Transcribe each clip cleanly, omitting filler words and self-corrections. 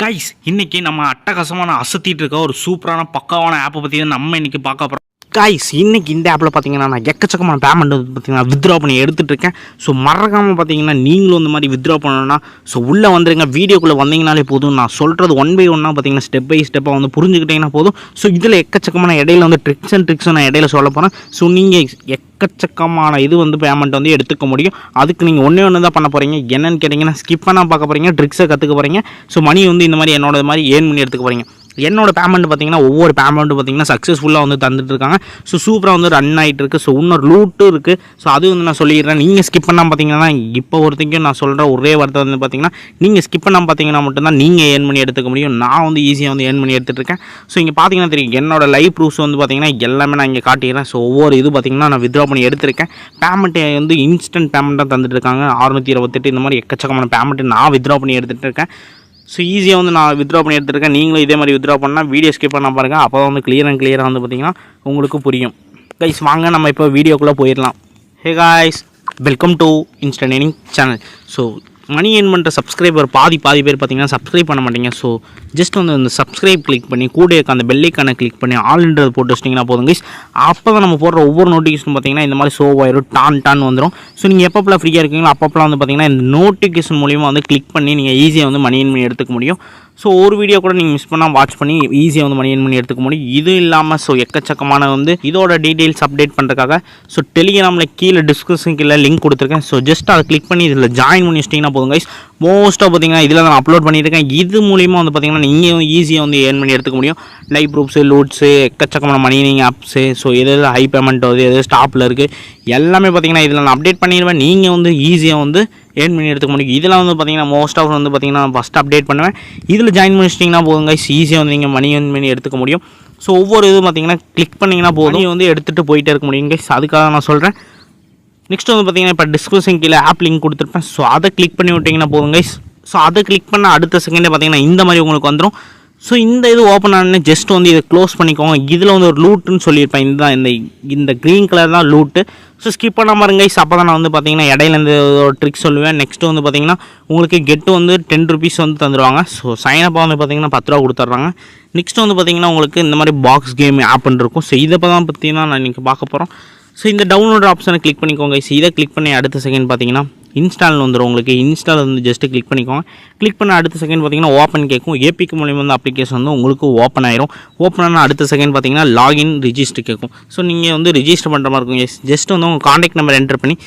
Guys இன்னைக்கு நம்ம அட்டகாசமான அசத்திட்டு இருக்க ஒரு சூப்பரான பக்காவான ஆப்பை பற்றி தான் நம்ம இன்னைக்கு பார்க்க போகிறோம். கைஸ் இன்னைக்கு இந்த ஆப்பில் பார்த்தீங்கன்னா நான் எக்கச்சக்கமான பேமெண்ட் வந்து பார்த்தீங்கன்னா வித்ட்ரா பண்ணி எடுத்துகிட்டு இருக்கேன். ஸோ மறக்காமல் பார்த்தீங்கன்னா நீங்களும் இந்த மாதிரி வித்ட்ரா பண்ணணும்னா ஸோ உள்ளே வந்துருங்க. வீடியோக்குள்ளே வந்தீங்கனாலே போதும். நான் சொல்கிறது ஒன் பை ஒன்னாக பார்த்தீங்கன்னா ஸ்டெப் பை ஸ்டெப்பாக வந்து புரிஞ்சுக்கிட்டீங்கன்னா போதும். ஸோ இதில் எக்கச்சக்கமான இடையில வந்து ட்ரிக்ஸ் நான் இடையில சொல்ல போகிறேன். ஸோ நீங்கள் எக்கச்சக்கமான இது வந்து பேமெண்ட் வந்து எடுத்துக்க முடியும். அதுக்கு நீங்கள் ஒன்று தான் பண்ண போகிறீங்க. என்னென்னு கேட்டிங்கன்னா ஸ்கிப் பண்ணால் பார்க்க போகிறீங்க, ட்ரிக்ஸை கற்றுக்க போகிறீங்க. ஸோ மணி வந்து இந்த மாதிரி என்னோட மாதிரி ஏர்ன் பண்ணி எடுத்துக்க போகிறீங்க. என்னோட பேமெண்ட் பார்த்தீங்கன்னா ஒவ்வொரு பேமெண்ட்டும் பார்த்தீங்கன்னா சக்ஸஸ்ஃபுல்லாக வந்து தந்துட்டு இருக்காங்க. ஸோ சூப்பராக வந்து ரன் ஆகிட்டு இருக்குது. ஸோ இன்னொரு லூட்டும் இருக்குது. ஸோ அது வந்து நான் சொல்லிடுறேன். நீங்கள் ஸ்கிப் பண்ணாமல் பார்த்தீங்கன்னா இப்போ ஒருத்தைக்கும் நான் சொல்கிற ஒரே வார்த்தை வந்து பார்த்தீங்கன்னா நீங்கள் ஸ்கிப் பண்ணாமல் பார்த்தீங்கன்னா மட்டும்தான் நீங்கள் ஏர்ன் பண்ணி எடுத்துக்க முடியும். நான் வந்து ஈஸியாக வந்து ஏர்ன் பண்ணி எடுத்துகிட்டு இருக்கேன். ஸோ இங்கே பார்த்தீங்கன்னா தெரியும் என்னோட லைவ் ப்ரூஃப்ஸ் வந்து பார்த்தீங்கன்னா எல்லாமே நான் இங்கே காட்டிடுறேன். ஸோ ஒவ்வொரு இது பார்த்தீங்கன்னா நான் வித்ட்ரா பண்ணி எடுத்திருக்கேன். பேமெண்ட்டு வந்து இன்ஸ்டன்ட் பேமெண்ட்டாக தந்துட்டு இருக்காங்க. 628 இந்த மாதிரி எக்கச்சக்கமான பேமெண்ட்டு நான் வித்ட்ரா பண்ணி எடுத்துகிட்டு இருக்கேன். ஸோ ஈஸியாக வந்து நான் வித்ட்ரா பண்ணி எடுத்துருக்கேன். நீங்களும் இதே மாதிரி வித்ட்ரா பண்ணால் வீடியோ ஸ்கிப் பண்ண பாருங்கள். அப்போ வந்து கிளியராக வந்து பார்த்திங்கன்னா உங்களுக்கு புரியும். கைஸ் வாங்க நம்ம இப்போ வீடியோக்குள்ளே போயிடலாம். Hey guys, welcome to instant earning channel. So money earn பண்ணுற சப்ஸ்கிரைபர் பாதி பேர் பார்த்தீங்கன்னா சப்ஸ்கிரைப் பண்ண மாட்டீங்க. ஸோ ஜஸ்ட் வந்து இந்த சப்ஸ்கிரைப் கிளிக் பண்ணி கூட இருக்க அந்த பெல்லைக்கான கிளிக் பண்ணி ஆல்ன்றது போட்டு வச்சிட்டிங்கன்னா போதும் கைஸ். அப்போ தான் நம்ம போடுற ஒவ்வொரு நோட்டிஃபிகேஷன் பார்த்தீங்கன்னா இந்த மாதிரி ஷோவாயிரும், டான் வந்துடும். ஸோ நீங்கள் எப்பப்பெல்லாம் ஃப்ரீயாக இருக்கீங்களோ அப்பப்பெல்லாம் வந்து பார்த்தீங்கன்னா இந்த நோட்டிஃபிகேஷன் மூலிமா வந்து கிளிக் பண்ணி நீங்கள் ஈஸியாக வந்து மணி ஏர்ன் பண்ணி எடுத்துக்க முடியும். ஸோ ஒரு வீடியோ கூட நீங்கள் மிஸ் பண்ணால் வாட்ச் பண்ணி ஈஸியாக வந்து மணி ஏர்ன் பண்ணி எடுத்துக்க முடியும். இது இல்லாமல் ஸோ எக்கச்சக்கமான வந்து இதோட டீட்டெயில்ஸ் அப்டேட் பண்ணுறதுக்காக ஸோ டெலிகிராமில் கீழே டிஸ்கிரிப்ஷன் கீழே லிங்க் கொடுத்துருக்கேன். ஸோ ஜஸ்ட் அதை கிளிக் பண்ணி இதில் ஜாயின் பண்ணி வச்சிட்டிங்கன்னா போதும் கைஸ். மோஸ்ட்டாக பார்த்தீங்கன்னா இதில் நான் அப்லோட் பண்ணியிருக்கேன். இது மூலிமா வந்து பார்த்தீங்கன்னா நீங்கள் ஈஸியாக வந்து ஏர்ன் பண்ணி எடுத்துக்க முடியும். லைவ் ப்ரூஃப்ஸு, லூட்ஸு, எக்கச்சக்கமான மணினிங் ஆப்ஸு, ஸோ எது ஹை பேமெண்ட் ஆகுது, எது ஸ்டாப்பில் இருக்குது, எல்லாமே பார்த்தீங்கன்னா இதில் நான் அப்டேட் பண்ணிடுவேன். நீங்கள் வந்து ஈஸியாக வந்து ஏர்ன் பண்ணி எடுத்துக்க முடியும். இதெல்லாம் வந்து பார்த்தீங்கன்னா மோஸ்ட் ஆஃப் வந்து பார்த்தீங்கன்னா ஃபஸ்ட் அப்டேட் பண்ணுவேன். இதில் ஜாயின் பண்ணிச்சிட்டிங்கன்னா போதும் கைஸ், ஈஸியாக வந்து நீங்கள் மணி ஏர்ன் பண்ணி எடுத்துக்க முடியும். ஸோ ஒவ்வொரு இது பார்த்தீங்கன்னா கிளிக் பண்ணிங்கன்னா போதும் வந்து எடுத்துகிட்டு போயிட்டே இருக்க முடியும் கைஸ். அதுக்காக நான் சொல்கிறேன். நெக்ஸ்ட் வந்து பார்த்தீங்கன்னா இப்போ டிஸ்கிரிப்ஷன் கீழே ஆப் லிங்க் கொடுத்துருப்பேன். ஸோ அதை கிளிக் பண்ணி விட்டிங்கன்னா போதும் கைஸ். ஸோ அதை கிளிக் பண்ண அடுத்த செகண்டே பார்த்தீங்கன்னா இந்த மாதிரி உங்களுக்கு வந்துடும். ஸோ இந்த இது ஓப்பன் ஆனே ஜஸ்ட் வந்து இதை க்ளோஸ் பண்ணிக்கோங்க. இதில் வந்து ஒரு லூட்டுன்னு சொல்லியிருப்பேன். இதுதான் இந்த க்ரீன் கலர் தான் லூட்டு. ஸோ ஸ்கிப் பண்ணாமல் இருங்க கைஸ். அப்போ தான் நான் வந்து பார்த்தீங்கன்னா இடையில இந்த ஒரு ட்ரிக் சொல்லுவேன். நெக்ஸ்ட்டு வந்து பார்த்தீங்கன்னா உங்களுக்கு கெட்டு வந்து 10 ருபீஸ் வந்து தந்துடுவாங்க. ஸோ சைனப்பாக வந்து பார்த்தீங்கன்னா 10 ரூபா கொடுத்துட்றாங்க. நெக்ஸ்ட் வந்து பார்த்தீங்கன்னா உங்களுக்கு இந்த மாதிரி பாக்ஸ் கேம் ஆப்னு இருக்கும். ஸோ இதை தான் பார்த்தீங்கன்னா நான் இன்றைக்கி பார்க்க போகிறோம். ஸோ இந்த டவுன்லோட் ஆப்ஷனை கிளிக் பண்ணிக்கோங்க கைஸ். இதை கிளிக் பண்ணி அடுத்த செகண்ட் பார்த்தீங்கன்னா இன்ஸ்டால் வந்துடும். உங்களுக்கு இன்ஸ்டால் வந்து ஜஸ்ட்டு கிளிக் பண்ணிக்கோங்க. கிளிக் பண்ண அடுத்த செகண்ட் பார்த்தீங்கன்னா ஓப்பன் கேட்கும். ஏபிக்கு மூலியமாக வந்து அப்ளிகேஷன் வந்து உங்களுக்கு ஓப்பன் ஆயிரும். ஓப்பன் ஆனால் அடுத்த செகண்ட் பார்த்தீங்கன்னா லாகின் ரிஜிஸ்டர் கேட்கும். ஸோ நீங்கள் வந்து ரிஜிஸ்டர் பண்ணுற மாதிரி இருக்கும். ஜஸ்ட் வந்து உங்கள் காண்டாக்ட் நம்பர் என்டர் பண்ணி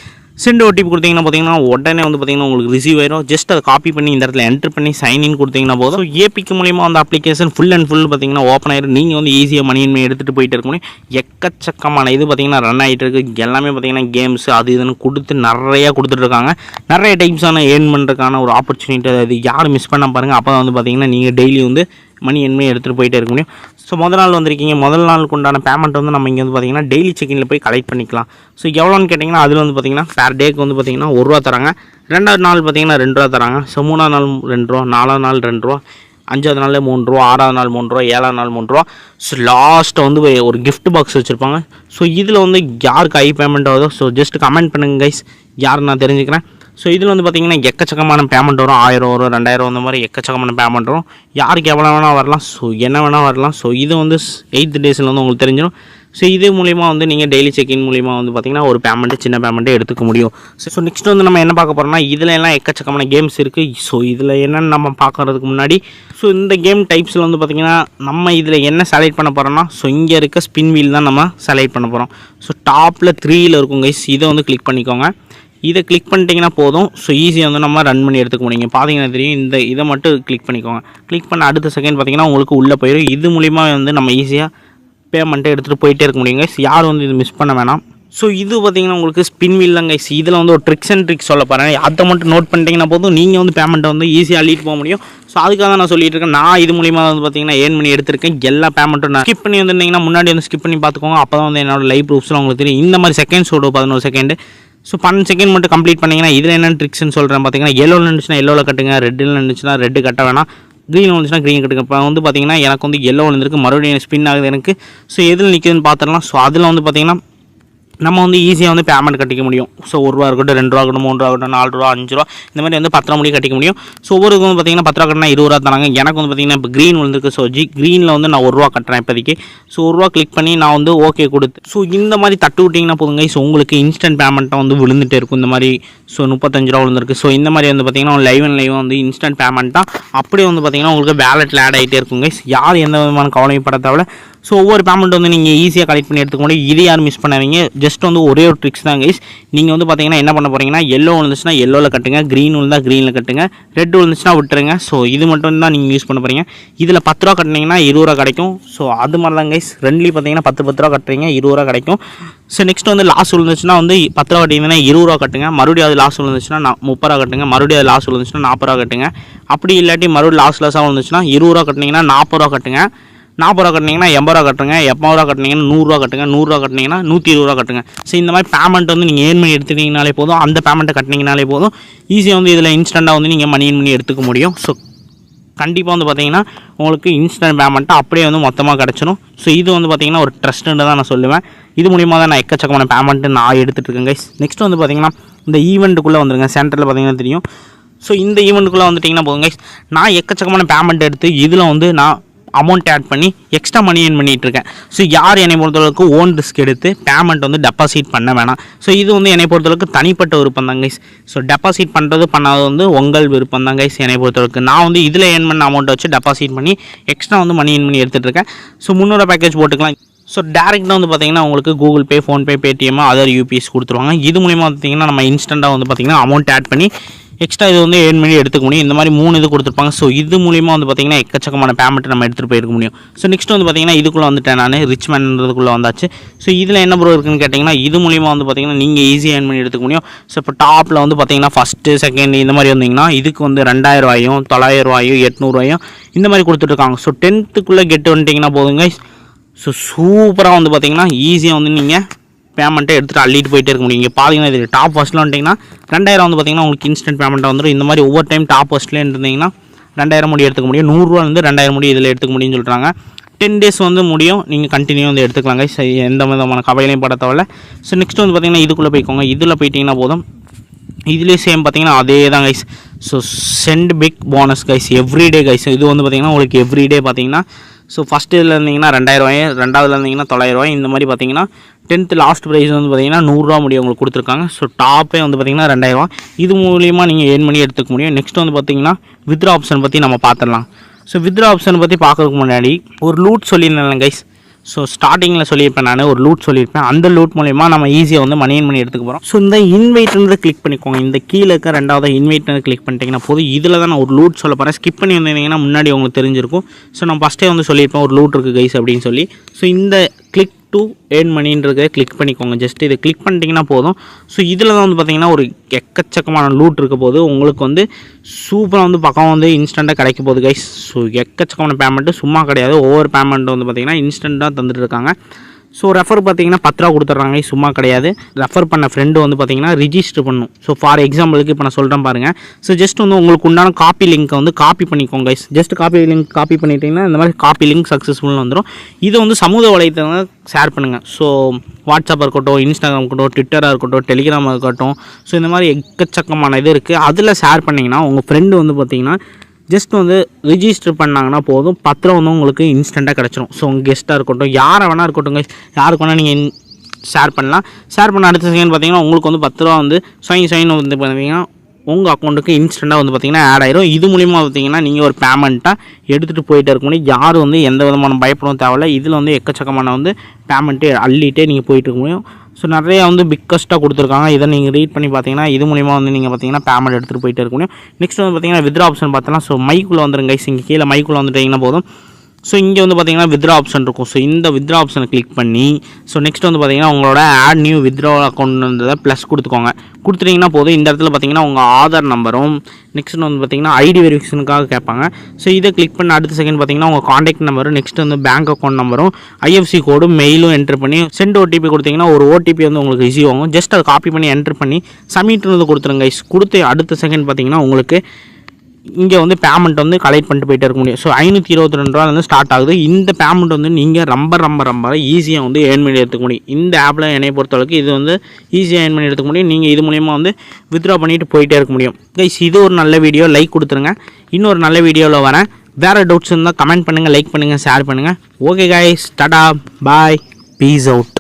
சென்ட் ஓடிபி கொடுத்தீங்கன்னா பார்த்தீங்கன்னா உடனே வந்து பார்த்தீங்கன்னா உங்களுக்கு ரிசீவ் ஆயிரும். ஜஸ்ட் அதை காப்பி பண்ணி இந்த இடத்துல என்டர் பண்ணி சைன்இன் கொடுத்தீங்கன்னா போதும். ஸோ ஏபிக்கு மூலியமாக அந்த அப்ளிகேஷன் ஃபுல் அண்ட் ஃபுல் பார்த்தீங்கன்னா ஓப்பன் ஆயிரும். நீங்கள் வந்து ஈஸியாக மணி எடுத்துகிட்டு போயிட்டு இருக்க முடியும். எக்கச்சக்கமான இது பார்த்தீங்கன்னா ரன் ஆகிட்டு இருக்குது. எல்லாமே பார்த்தீங்கன்னா கேம்ஸ் அது இதுன்னு கொடுத்து நிறையா கொடுத்துட்ருக்காங்க. நிறைய டைப்ஸான ஏர்ன் பண்ணுறதுக்கான ஒரு ஆப்பர்ச்சுனிட்டி. அது யாரும் மிஸ் பண்ண பாருங்கள். அப்போ வந்து பார்த்தீங்கன்னா நீங்கள் டெய்லி வந்து மணி என்மே எடுத்துகிட்டு போயிட்டே இருக்க முடியும். ஸோ முதல் நாள் வந்திருக்கீங்க, முதல் நாளுக்கு உண்டான பேமெண்ட் வந்து நம்ம இங்கே வந்து பார்த்தீங்கன்னா டெய்லி செக்கிங்கில் போய் கலெக்ட் பண்ணிக்கலாம். ஸோ எவ்வளோன்னு கேட்டிங்கன்னா அதில் வந்து பார்த்தீங்கன்னா பேர் டேக்கு வந்து பார்த்தீங்கன்னா 1 ரூபா தராங்க. 2வது நாள் பார்த்தீங்கன்னா 2 ரூபா தராங்க. ஸோ 3வது நாள் 2 ரூபா, 4வது நாள் 2 ரூபா, 5வது நாள் 3 ரூபா, 6வது நாள் 3 ரூபா, 7வது நாள் 3 ரூபா. ஸோ லாஸ்ட்டை வந்து ஒரு கிஃப்ட் பாக்ஸ் வச்சுருப்பாங்க. ஸோ இதில் வந்து யாருக்கு ஹை பேமெண்ட் ஆகுதோ ஸோ ஜஸ்ட் கமெண்ட் பண்ணுங்க கைஸ், யார் நான் தெரிஞ்சுக்கிறேன். ஸோ இதில் வந்து பார்த்திங்கன்னா எக்கச்சக்கமான பேமெண்ட் வரும். 1000 வரும், 2000 அந்த மாதிரி எக்கச்சக்கமான பேமெண்ட் வரும். யாருக்கு எவ்வளோ வேணால் வரலாம். ஸோ என்ன வேணால் வரலாம். ஸோ இது வந்து 8th டேஸில் வந்து உங்களுக்கு தெரிஞ்சிடும். ஸோ இது மூலிமா வந்து நீங்கள் டெய்லி செக்இன் மூலிமா வந்து பார்த்திங்கன்னா ஒரு பேமெண்ட்டு சின்ன பேமெண்ட்டே எடுத்துக்க முடியும். ஸோ நெக்ஸ்ட் வந்து நம்ம என்ன பார்க்க போகிறோம்னா இதில் எல்லாம் எக்கச்சக்கமான கேம்ஸ் இருக்குது. ஸோ இதில் என்னென்னு நம்ம பார்க்குறதுக்கு முன்னாடி ஸோ இந்த கேம் டைப்ஸில் வந்து பார்த்திங்கன்னா நம்ம இதில் என்ன செலக்ட் பண்ண போகிறோம்னா ஸோ இங்கே இருக்க ஸ்பின் வீல் தான் நம்ம செலக்ட் பண்ண போகிறோம். ஸோ டாப்பில் 3ல் இருக்கும் கைஸ். இதை வந்து கிளிக் பண்ணிக்கோங்க. இதை கிளிக் பண்ணிட்டீங்கன்னா போதும். ஸோ ஈஸியாக வந்து நம்ம ரன் பண்ணி எடுத்துக்க முடியும். பார்த்தீங்கன்னா தெரியும். இதை மட்டும் கிளிக் பண்ணிக்கோங்க. கிளிக் பண்ண அடுத்த செகண்ட் பார்த்தீங்கன்னா உங்களுக்கு உள்ளே போயிடும். இது மூலிமா வந்து நம்ம ஈஸியாக பேமெண்ட்டை எடுத்துகிட்டு போயிட்டே இருக்க முடியுங்க. யாரும் வந்து இது மிஸ் பண்ண வேணாம். ஸோ இது பார்த்தீங்கன்னா உங்களுக்கு ஸ்பின் வீல் தாங்க. இதில் வந்து ஒரு ட்ரிக்ஸ் அண்ட் ட்ரிக்ஸ் சொல்ல போகிறேன். அதை மட்டும் நோட் பண்ணிட்டீங்கன்னா போதும். நீங்கள் வந்து பேமெண்ட்டை வந்து ஈஸியாக அள்ளிட்டு போக முடியும். ஸோ அதுக்காக தான் நான் சொல்லிட்டு இருக்கேன். நான் இது மூலிமா வந்து பார்த்தீங்கன்னா ஏர்ன் பண்ணி எடுத்திருக்கேன். எல்லா பேமெண்ட்டும் நான் ஸ்கிப் பண்ணி வந்துருந்தீங்கன்னா முன்னாடி வந்து ஸ்கிப் பண்ணி பார்த்துக்கோங்க. அப்போ தான் வந்து என்னோட லைவ் ப்ரூஃப்ஸ்லாம் உங்களுக்கு தெரியும். இந்த மாதிரி செகண்ட்ஸ் ஓடும் 11 செகண்ட். ஸோ 12 செகண்ட் மட்டும் கம்ப்ளீட் பண்ணிங்கன்னா இதில் என்ன ட்ரிக்ஸ்ன்னு சொல்கிறேன். பார்த்தீங்கன்னா எல்லோவில் இருந்துச்சுன்னா எல்லோவில் கட்டுங்க, ரெட்டில் இருந்துச்சுன்னா ரெட்டு கட்ட வேணாம், க்ரீன் வந்துச்சுன்னா க்ரீன் கட்டுங்க. இப்போ வந்து பார்த்தீங்கன்னா எனக்கு வந்து எல்லோ வந்துருக்கு, மறுபடியும் ஸ்பின் ஆகுது எனக்கு. ஸோ எதில் நிற்குதுன்னு பார்த்துடலாம். ஸோ அதில் வந்து பார்த்தீங்கன்னா நம்ம வந்து ஈஸியாக வந்து பேமெண்ட் கட்டிக்க முடியும். ஸோ ரூ. 1 இருக்கட்டும், ரூ. 2 இருக்கட்டும், ரூ. 3 இருக்கட்டும், ரூ. 4 ரூ. 5 இந்த மாதிரி வந்து 10 ரூபா முடிய கட்டிக்க முடியும். ஸோ ஒவ்வொருக்கு வந்து பார்த்தீங்கன்னா 10 ரூபா கட்டினா 20 ரூபா தராங்க. எனக்கு வந்து பார்த்தீங்கன்னா இப்போ க்ரீன் விழுந்திருக்கு. ஸோ க்ரீனில் வந்து நான் ரூ. 1 கட்டுறேன் இப்போதைக்கு. ஸோ ரூ. 1 கிளிக் பண்ணி நான் வந்து ஓகே கொடுத்து, ஸோ இந்த மாதிரி தட்டு விட்டிங்கன்னா போதுங்க. ஸோ உங்களுக்கு இன்ஸ்டன்ட் பேமெண்ட்டாக வந்து விழுந்துகிட்டே இருக்கும் இந்த மாதிரி. ஸோ 35 ரூபா விழுந்திருக்கு. ஸோ இந்த மாதிரி வந்து பார்த்தீங்கன்னா லைவ் வந்து இன்ஸ்டன்ட் பேமெண்ட்டாக அப்படியே வந்து பார்த்தீங்கன்னா உங்களுக்கு வேலெட்டில் ஆட் ஆகிட்டே இருக்குங்க. யார் எந்த விதமான கவலைப்பட தேவை. ஸோ ஒவ்வொரு பேமெண்ட் வந்து நீங்கள் ஈஸியாக கலெக்ட் பண்ணி எடுத்துக்க முடியும். இது யாரும் மிஸ் பண்ணாதீங்க. ஜஸ்ட் வந்து ஒரே ஒரு ட்ரிக்ஸ் தான் கைஸ். நீங்கள் வந்து பார்த்தீங்கன்னா என்ன பண்ண போகிறீங்கன்னா, எல்லோ விழுந்துச்சுன்னா எல்லோவில் கட்டுங்க, க்ரீன் விழுந்தால் க்ரீனில் கட்டுங்க, ரெட் விழுந்துச்சுன்னா விட்டுருங்க. ஸோ இது மட்டும் தான் நீங்கள் யூஸ் பண்ண போகிறீங்க. இதில் 10 ரூபா கட்டினீங்கன்னா 20 ரூபா கிடைக்கும். ஸோ அது மாதிரி தான் கைஸ். ரெண்டுலேயும் பார்த்தீங்கன்னா 10 ரூபா கட்டுறீங்க, 20 ரூபா கிடைக்கும். ஸோ நெக்ஸ்ட் வந்து லாஸ் விழுந்துச்சுன்னா வந்து 10 ரூபா கட்டிங்கன்னா 20 ரூபா கட்டுங்க. மறுபடியும் அது லாஸ் விழுந்துச்சுன்னா 30 ரூபா கட்டுங்க. மறுபடியும் அது லாஸ் விழுந்துச்சுன்னா 40 ரூபா கட்டுங்க. அப்படி இல்லாட்டி மறுபடியும் லாஸாக விழுந்துச்சுன்னா 20 ரூபா கட்டினீங்கன்னா 40 ரூபா கட்டுங்க. 40 ரூபா கட்டினீங்கன்னா 80 ரூபா கட்டுங்க. 80 ரூபா கட்டினீங்கன்னா 100 ரூபா கட்டுங்க. 100 ரூபா கட்டினீங்கன்னா 120 ரூபா கட்டுங்க. ஸோ இந்த மாதிரி பேமெண்ட் வந்து நீங்கள் ஏர்ன் பண்ணி எடுத்துக்கிட்டீங்கனாலே போதும். அந்த பேமெண்ட்டை கட்டினீங்கனாலே போதும். ஈஸியாக வந்து இதில் இன்ஸ்டண்ட்டாக வந்து நீங்கள் மணி பண்ணி எடுத்துக்க முடியும். ஸோ கண்டிப்பாக வந்து பார்த்தீங்கன்னா உங்களுக்கு இன்ஸ்டன்ட் பேமெண்ட்டாக அப்படியே வந்து மொத்தமாக கிடச்சிடும். ஸோ இது வந்து பார்த்தீங்கன்னா ஒரு ட்ரஸ்ட்டுன்னு தான் நான் சொல்லுவேன். இது மூலிமா தான் நான் எக்கச்சக்கமான பேமெண்ட்டு நான் எடுத்துகிட்டு இருக்கேன் கைஸ். நெக்ஸ்ட் வந்து பார்த்தீங்கன்னா இந்த ஈவெண்ட்டுக்குள்ளே வந்துருங்க. சென்டரில் பார்த்தீங்கன்னா தெரியும். ஸோ இந்த ஈவெண்ட்டுக்குள்ளே வந்துட்டிங்கன்னா போதும் கைஸ். நான் எக்கச்சக்கமான பேமெண்ட் எடுத்து இதில் வந்து நான் அமௌண்ட் ஆட் பண்ணி எக்ஸ்ட்ரா மணி ஏர்ன் பண்ணிகிட்ருக்கேன். ஸோ யார் என்னை பொறுத்தளவுக்கு ஓன் ரிஸ்க் எடுத்து பேமெண்ட் வந்து டெபாசிட் பண்ண வேணாம். ஸோ இது வந்து என்னை பொறுத்தளவுக்கு தனிப்பட்ட விருப்பம் தான் கைஸ். ஸோ டெபாசிட் பண்ணுறது பண்ணாதது வந்து உங்கள் விருப்பம் தான் கைஸ். என்னை பொறுத்தளவுக்கு நான் வந்து இதில் ஏர்ன் பண்ண அமௌண்ட்டை வச்சு டெபாசிட் பண்ணி எக்ஸ்ட்ரா வந்து மணி ஏர்ன் பண்ணி எடுத்துகிட்டு இருக்கேன். ஸோ 300 பேக்கேஜ் போட்டுக்கலாம். ஸோ டேரெக்டாக வந்து பார்த்திங்கன்னா உங்களுக்கு Google Pay, PhonePe, Paytm, other UPS கொடுத்துருவாங்க. இது மூலிமா பார்த்திங்கன்னா நம்ம இன்ஸ்டண்ட்டாக வந்து பார்த்திங்கன்னா அமௌண்ட் ஆட் பண்ணி எக்ஸ்ட்ரா இது வந்து ஏர்ன் பண்ணி எடுத்துக்க முடியும். இந்த மாதிரி 3 இது கொடுத்துருப்பாங்க. ஸோ இது மூலிமா வந்து பார்த்திங்கன்னா எக்கச்சக்கமான பேமெண்ட் நம்ம எடுத்துகிட்டு போயிருக்க முடியும். ஸோ நெக்ஸ்ட் வந்து பார்த்திங்கன்னா இதுக்குள்ளே வந்துட்டேன் நான், ரிச் மேன்ன்றதுக்குள்ளே வந்தாச்சு. ஸோ இதில் என்ன ப்ரோ இருக்குன்னு கேட்டிங்கன்னா, இது மூலிமா வந்து பார்த்திங்கன்னா நீங்கள் ஈஸியாக ஏர்ன் பண்ணி எடுத்துக்க முடியும். ஸோ இப்போ டாப்பில் வந்து பார்த்திங்கன்னா ஃபஸ்ட்டு, செகண்ட் இந்த மாதிரி வந்திங்கன்னா இதுக்கு வந்து 2000 ரூபாயும் 900 ரூபாயும் 800 ரூபாயும் இந்த மாதிரி கொடுத்துட்ருக்காங்க. ஸோ 10th கெட்டு வந்துட்டிங்கன்னா போதுங்க. ஸோ சூப்பராக வந்து பார்த்திங்கன்னா ஈஸியாக வந்து நீங்கள் பேமெண்ட்டை எடுத்துகிட்டு அள்ளிட்டு போயிட்டே இருக்க முடியும். இங்கே பார்த்தீங்கன்னா இது டாப் ஃபஸ்ட்டில் வந்துட்டிங்கன்னா 2000 வந்து பார்த்திங்கன்னா உங்களுக்கு இன்ஸ்டன்ட் பேமெண்ட்டாக வந்துடும். இந்த மாதிரி ஒவ்வொரு டைம் டாப் ஃபஸ்ட்டில் இருந்தீங்கன்னா 2000 முடி எடுத்துக்க முடியும். 100 ரூபாலேருந்து 2000 முடி இதில் எடுத்துக்க முடியும்னு சொல்கிறாங்க. 10 days வந்து முடியும். நீங்கள் கண்டினியூ வந்து எடுத்துக்கலாங்க. எந்த விதமான கவலையும் பட தேவையில்ல. ஸோ நெக்ஸ்ட் வந்து பார்த்திங்கன்னா இதுக்குள்ளே போய்க்கோங்க. இதில் போயிட்டிங்கன்னா போதும். இதுலேயே சேம் பார்த்திங்கன்னா அதே தான் guys. So sent big bonus guys everyday guys. இது வந்து பார்த்திங்கன்னா உங்களுக்கு எவ்ரிடே பார்த்திங்கன்னா ஸோ ஃபஸ்ட்டு இதில் இருந்தீங்கன்னா 2000 ரூபாய், ரெண்டாவதுல இருந்தீங்கன்னா 900 ரூபாய். இந்த மாதிரி பார்த்தீங்கன்னா 10th லாஸ்ட் ப்ரைஸ் வந்து பார்த்திங்கன்னா 100 ரூபா முடியும் உங்களுக்கு கொடுத்துருக்காங்க. ஸோ டாப்பே வந்து பார்த்திங்கன்னா 2000 ரூபா. இது மூலியமாக நீங்கள் ஏர்ன் பண்ணி எடுத்துக்க முடியும். நெக்ஸ்ட் வந்து பார்த்திங்கன்னா வித்ரா ஆப்ஷன் பற்றி நம்ம பார்த்துடலாம். ஸோ வித்ரா ஆப்ஷன் பற்றி பார்க்கறதுக்கு முன்னாடி ஒரு லூட் சொல்லியிருந்தேன் கைஸ். ஸோ ஸ்டார்டிங்கில் சொல்லியிருப்பேன் நான், ஒரு லூட் சொல்லியிருப்பேன். அந்த லூட் மூலிமா நம்ம ஈஸியாக வந்து மணி ஏர்ன் பண்ணி எடுத்துக்க போகிறோம். ஸோ இந்த இன்வைட்னு கிளிக் பண்ணிக்கோங்க. இந்த கீழே இருக்க ரெண்டாவது இன்வைட்னு கிளிக் பண்ணிட்டீங்கன்னா போதும். இதில் தான் நான் ஒரு லூட் சொல்ல போகிறேன். ஸ்கிப் பண்ணி வந்தீங்கன்னா முன்னாடி உங்களுக்கு தெரிஞ்சிருக்கும். ஸோ நான் ஃபஸ்ட்டே வந்து சொல்லியிருப்பேன் ஒரு லூட் இருக்குது கைஸ் அப்படின்னு சொல்லி. ஸோ இந்த கிளிக் டு ஏர்ன் மணின்றதை கிளிக் பண்ணிக்கோங்க. ஜஸ்ட் இதை கிளிக் பண்ணிட்டீங்கன்னா போதும். ஸோ இதில் தான் வந்து பார்த்திங்கன்னா ஒரு எக்கச்சக்கமான லூட் இருக்க போது உங்களுக்கு வந்து சூப்பராக வந்து பக்கம் வந்து இன்ஸ்டண்ட்டாக கிடைக்க போகுது கைஸ். ஸோ எக்கச்சக்கமான பேமெண்ட்டு சும்மா கிடையாது. ஒவ்வொரு பேமெண்ட்டு வந்து பார்த்திங்கன்னா இன்ஸ்டண்ட்டாக தந்துட்டு இருக்காங்க. ஸோ ரெஃபர் பார்த்தீங்கன்னா 10 ரூபா கொடுத்துட்றாங்க. சும்மா கிடையாது. ரெஃபர் பண்ண ஃப்ரெண்டு வந்து பார்த்தீங்கன்னா ரிஜிஸ்டர் பண்ணும். ஸோ ஃபார் எக்ஸாம்பிளுக்கு இப்போ நான் சொல்கிறேன் பாருங்கள். ஸோ ஜஸ்ட் வந்து உங்களுக்கு உண்டான காப்பி லிங்க்கை வந்து காப்பி பண்ணிக்கோங்க guys. Just copy link copy பண்ணிட்டீங்கன்னா இந்த மாதிரி காப்பி லிங்க் சக்ஸஸ்ஃபுல்னு வந்துடும். இதை வந்து சமூக வலைத்தளங்களை ஷேர் பண்ணுங்கள். ஸோ வாட்ஸ்அப்பாக இருக்கட்டும், இன்ஸ்டாகிராம் இருக்கட்டும், ட்விட்டராக இருக்கட்டும், டெலிகிராமாக இருக்கட்டும். ஸோ இந்த மாதிரி எக்கச்சக்கமான இது இருக்குது. அதில் ஷேர் பண்ணிங்கன்னா உங்கள் ஃப்ரெண்டு வந்து பார்த்திங்கன்னா ஜஸ்ட் வந்து ரிஜிஸ்டர் பண்ணாங்கன்னா போதும் 10 ரூபா வந்து உங்களுக்கு இன்ஸ்டண்ட்டாக கிடச்சிரும். ஸோ உங்கள் கெஸ்ட்டாக இருக்கட்டும், யாரை வேணா இருக்கட்டும், யாருக்கு வேணால் நீங்கள் ஷேர் பண்ணலாம். ஷேர் பண்ண அடுத்த செகண்ட் பார்த்தீங்கன்னா உங்களுக்கு வந்து 10 ரூபா வந்து சைன் வந்து பார்த்தீங்கன்னா உங்கள் அக்கௌண்ட்டுக்கு இன்ஸ்டண்ட்டாக வந்து பார்த்திங்கன்னா ஆட் ஆயிரும். இது மூலிமா பார்த்திங்கன்னா நீங்கள் ஒரு பேமெண்ட்டாக எடுத்துகிட்டு போயிட்டே இருக்க முடியும். யாரும் வந்து எந்த விதமான பயப்படவும் தேவையில்ல. இதில் வந்து எக்கச்சக்கமான வந்து பேமெண்ட்டு அள்ளிட்டே நீங்கள் போயிட்டு இருக்க முடியும். ஸோ நிறையா வந்து பிக்கஸ்ட்டாக கொடுத்துருக்காங்க. இதை நீங்கள் ரீட் பண்ணி பார்த்தீங்கன்னா இது மூலிமா வந்து நீங்கள் பார்த்தீங்கன்னா பேமெண்ட் எடுத்துகிட்டு போயிட்டே இருக்க முடியும். நெக்ஸ்ட் வந்து பார்த்தீங்கன்னா வித்ரா ஆப்ஷன் பார்த்தலாம். ஸோ மைக்குள்ளே வந்துருங்க கைஸ். இங்கே கீழே மைக்குள்ளே வந்துட்டிங்கன்னா போதும். ஸோ இங்கே வந்து பார்த்திங்கன்னா வித்ரா ஆப்ஷன் இருக்கும். ஸோ இந்த வித்ரா ஆப்ஷனை கிளிக் பண்ணி ஸோ நெக்ஸ்ட் வந்து பார்த்திங்கன்னா உங்களோட ஆட் நியூ வித்ரா அக்கௌண்ட்ன்றதை ப்ளஸ் கொடுத்துக்கோங்க. கொடுத்துட்டிங்கன்னா போதும். இந்த இடத்துல பார்த்திங்கன்னா உங்கள் ஆதார் நம்பரும் நெக்ஸ்ட் வந்து பார்த்திங்கன்னா ஐடி வெரிஃபிகேஷனுக்காக கேட்பாங்க. ஸோ இதை கிளிக் பண்ண அடுத்த செகண்ட் பார்த்திங்கன்னா உங்கள் காண்டாக்ட் நம்பரும் நெக்ஸ்ட் வந்து பேங்க் அக்கௌண்ட் நம்பரும் ஐஎஃப்சி கோடும் மெயிலும் என்ட்ரு பண்ணி சென்ட் ஓடிபி கொடுத்திங்கன்னா ஒரு ஓடிபி வந்து உங்களுக்கு ரிசீவ் ஆகும். ஜஸ்ட் அதை காப்பி பண்ணி என்ட்ரு பண்ணி சப்மிட் வந்து கொடுத்துருங்க. கொடுத்து அடுத்த செகண்ட் பார்த்திங்கன்னா உங்களுக்கு இங்கே வந்து பேமெண்ட் வந்து கலெக்ட் பண்ணிட்டு போயிட்டே இருக்க முடியும். ஸோ 522 ரூபாலேருந்து ஸ்டார்ட் ஆகுது. இந்த பேமெண்ட் வந்து நீங்கள் ரொம்ப ஈஸியாக வந்து ஏர்ன் பண்ணி எடுத்துக்க முடியும். இந்த ஆப்பில் என்னை பொறுத்தளவுக்கு இது வந்து ஈஸியாக ஏர்ன் பண்ணி எடுத்துக்க முடியும். நீங்கள் இது மூலிமா வந்து வித்ட்ரா பண்ணிட்டு போயிட்டே இருக்க முடியும். கைஸ் இது ஒரு நல்ல வீடியோ, லைக் கொடுத்துருங்க. இன்னொரு நல்ல வீடியோவில் வரேன். வேறு டவுட்ஸ் இருந்தால் கமெண்ட் பண்ணுங்கள், லைக் பண்ணுங்கள், ஷேர் பண்ணுங்கள். ஓகே கைஸ், டாடா, பாய், பீஸ் அவுட்.